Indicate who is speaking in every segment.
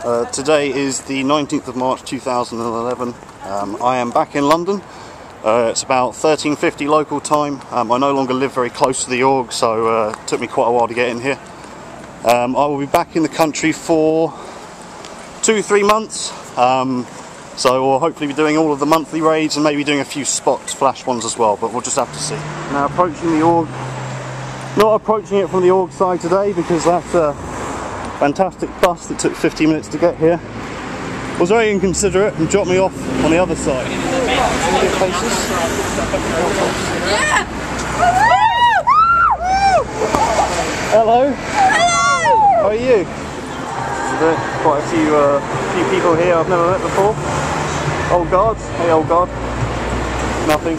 Speaker 1: Today is the 19th of March 2011. I am back in London. It's about 13:50 local time. I no longer live very close to the org, so it took me quite a while to get in here. I will be back in the country for 2-3 months, so we'll hopefully be doing all of the monthly raids and maybe doing a few spots, flash ones as well, but we'll just have to see. Now approaching the org, not approaching it from the org side today because that's a fantastic bus that took 50 minutes to get here. Was very inconsiderate and dropped me off on the other side.
Speaker 2: Yeah!
Speaker 1: Hello!
Speaker 2: Hello!
Speaker 1: How are you? There's quite a few people here I've never met before. Old guards. Hey old guard. Nothing.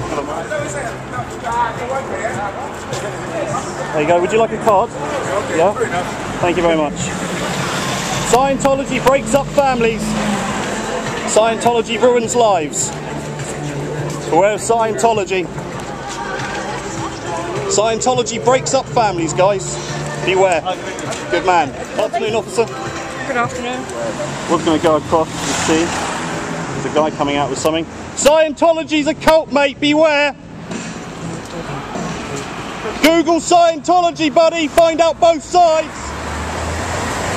Speaker 1: There you go. Would you like a card? Yeah? Thank you very much. Scientology breaks up families. Scientology ruins lives. Beware of Scientology. Scientology breaks up families, guys. Beware. Good man. Afternoon, officer.
Speaker 2: Good afternoon.
Speaker 1: We're going to go across and see. There's a guy coming out with something. Scientology's a cult, mate. Beware. Google Scientology, buddy. Find out both sides.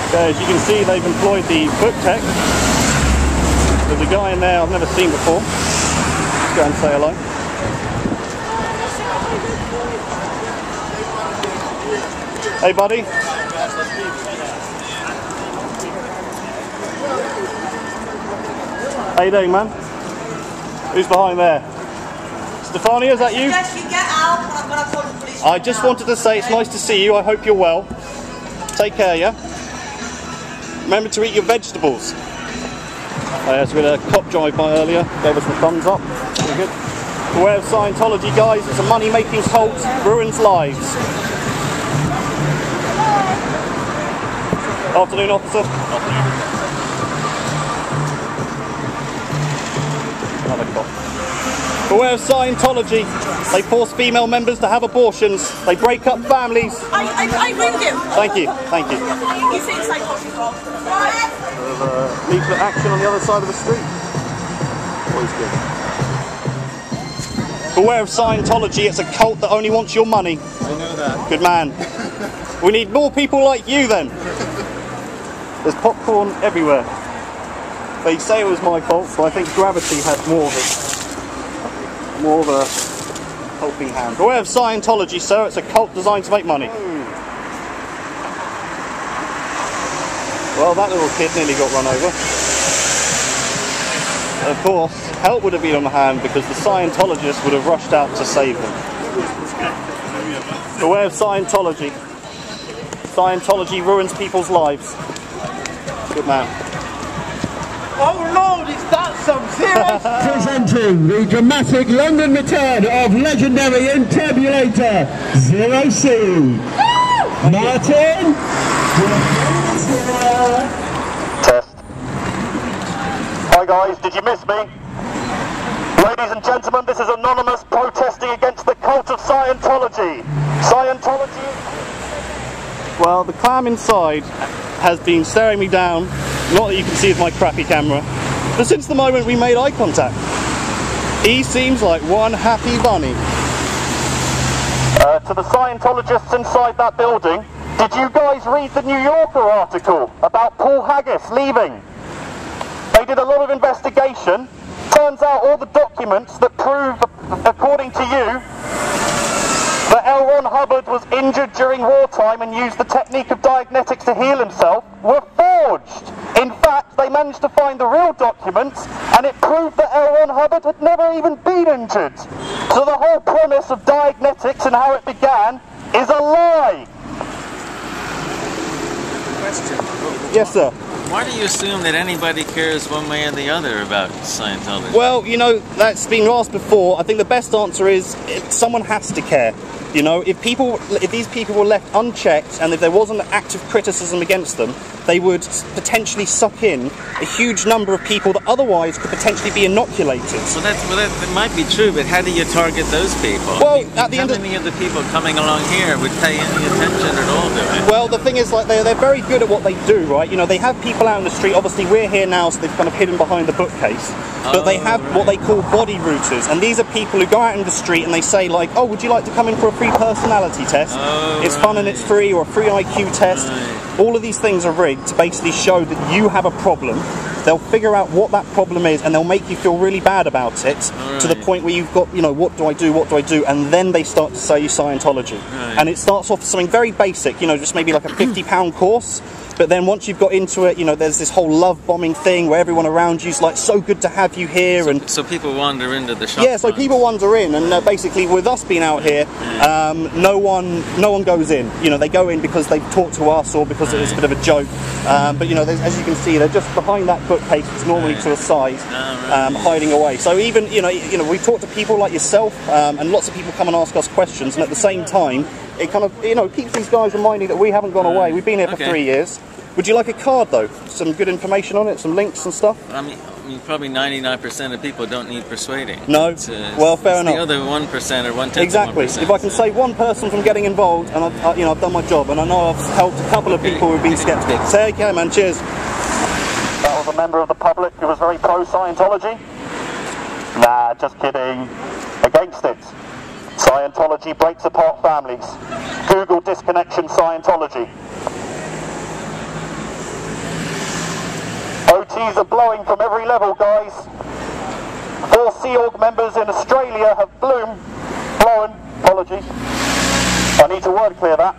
Speaker 1: Okay, as you can see, they've employed the book tech. There's a guy in there I've never seen before. Let's go and say hello. Hey, buddy. How you doing, man? Who's behind there? Stefania, is that you?
Speaker 2: Yes, you get out. I'm going to call the police.
Speaker 1: I just wanted to say it's nice to see you. I hope you're well. Take care, yeah? Remember to eat your vegetables. So we had a cop drive by earlier, gave us the thumbs up. Very good. Beware of Scientology, guys. It's a money-making cult, ruins lives. Afternoon, officer. Another cop. Beware of Scientology. They force female members to have abortions. They break up families.
Speaker 2: I agree with you.
Speaker 1: Thank you, thank you.
Speaker 2: You think psychology wrong? Right.
Speaker 1: There's leaflet action on the other side of the street. Always good. Beware of Scientology. It's a cult that only wants your money.
Speaker 3: I know that.
Speaker 1: Good man. We need more people like you then. There's popcorn everywhere. They say it was my fault, but I think gravity had more of a helping hand. Beware of Scientology, sir. It's a cult designed to make money. Well, that little kid nearly got run over. Of course, help would have been on hand because the Scientologists would have rushed out to save them. Beware of Scientology. Scientology ruins people's lives. Good man.
Speaker 4: Oh Lord, is that some serious?
Speaker 5: Presenting the dramatic London return of legendary intabulator ZeroC. Martin.
Speaker 1: Test. Hi guys, did you miss me? Ladies and gentlemen, this is Anonymous protesting against the cult of Scientology. Scientology... Well, the clam inside has been staring me down, not that you can see with my crappy camera, but since the moment we made eye contact. He seems like one happy bunny. To the Scientologists inside that building, did you guys read the New Yorker article about Paul Haggis leaving? They did a lot of investigation. Turns out all the documents that prove, according to you, that L. Ron Hubbard was injured during wartime and used the technique of Dianetics to heal himself were forged. In fact, they managed to find the real documents and it proved that L. Ron Hubbard had never even been injured. So the whole premise of Dianetics and how it began is a lie.
Speaker 6: Question.
Speaker 1: Yes, sir.
Speaker 6: Why do you assume that anybody cares one way or the other about Scientology?
Speaker 1: Well, you know, that's been asked before. I think the best answer is someone has to care. You know, if these people were left unchecked and if there wasn't active criticism against them, they would potentially suck in a huge number of people that otherwise could potentially be inoculated.
Speaker 6: So that might be true, but how do you target those people?
Speaker 1: Well, at the
Speaker 6: how
Speaker 1: end
Speaker 6: many of the people coming along here would pay any attention at all to it?
Speaker 1: Well, the thing is, like, they're very good at what they do, right? You know, they have people out in the street. Obviously, we're here now, so they've kind of hidden behind the bookcase. But they have what they call body routers, and these are people who go out in the street and they say, like, oh, would you like to come in for a free personality test? It's fun and it's free, or a free IQ test. All of these things are rigged to basically show that you have a problem. They'll figure out what that problem is, and they'll make you feel really bad about it, to the point where you've got, you know, what do I do, and then they start to sell you Scientology. And it starts off something very basic, you know, just maybe like a £50 course. But then once you've got into it, you know, there's this whole love bombing thing where everyone around you's like, so good to have you here.
Speaker 6: So people wander into the shop.
Speaker 1: Yeah, so people wander in, and basically with us being out here, no one goes in. You know, they go in because they've talked to us or because it's a bit of a joke. But you know, as you can see, they're just behind that bookcase. It's normally to a side, hiding away. So even you know, we talk to people like yourself, and lots of people come and ask us questions, and at the same time, it kind of, you know, keeps these guys reminding that we haven't gone away. We've been here for 3 years. Would you like a card though? Some good information on it, some links and stuff?
Speaker 6: I mean probably 99% of people don't need persuading.
Speaker 1: No? Well, fair enough.
Speaker 6: The other 1% or 1/10
Speaker 1: exactly.
Speaker 6: of 1%.
Speaker 1: If I can save one person from getting involved, and I've done my job, and I know I've helped a couple of people who've been sceptical. Take care, man. Cheers. That was a member of the public who was very pro-Scientology. Nah, just kidding. Against it. Scientology breaks apart families. Google disconnection Scientology. OTs are blowing from every level, guys. 4 Sea Org members in Australia have blown, apologies. I need to word clear that.